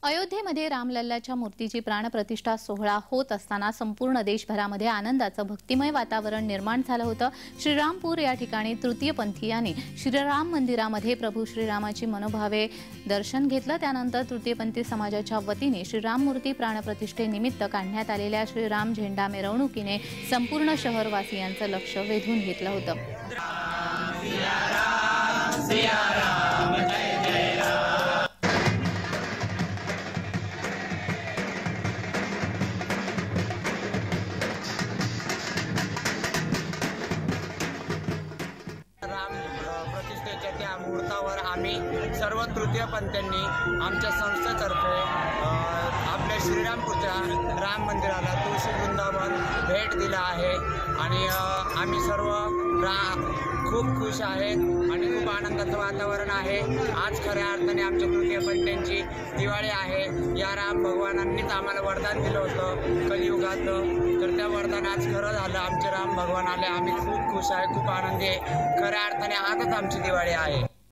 अयोध्येमध्ये रामलल्लाच्या मूर्तीची प्राणप्रतिष्ठा सोहळा होत असताना संपूर्ण देशभरामध्ये आनंदाचं भक्तिमय वातावरण निर्माण झालं होतं। श्रीरामपूर या ठिकाणी तृतीयपंथीयांनी श्रीराम मंदिरामध्ये प्रभू श्रीरामाची मनोभावे दर्शन घेतलं। त्यानंतर तृतीयपंथी समाजाच्या वतीने श्रीराम मूर्ती प्राणप्रतिष्ठेनिमित्त काढण्यात आलेल्या श्रीराम झेंडा मिरवणुकीने संपूर्ण शहरवासियांचं लक्ष वेधून घेतलं होतं। प्रतिष्ठेच्या त्या मुहूर्तावर आम्ही सर्व तृतीयपंथीयांनी आमच्या संस्थेतर्फे आपल्या श्रीरामपूरच्या राम मंदिराला तुळशी वृंदावन भेट दिला आहे आणि आम्ही सर्व खूप खुश आहेत आणि खूप आनंदाचं वातावरण आहे। आज खऱ्या अर्थाने आमच्या तृतीयपंथीयांची दिवाळी आहे। या राम भगवानांनीच आम्हाला वरदान दिलं होतं कलियुगात, तर त्या वरदान आज खरं झालं। आमचे राम भगवान आले, आम्ही खूप खुश आहे, खूप आनंदी आहे। खऱ्या अर्थाने आजच आमची दिवाळी आहे।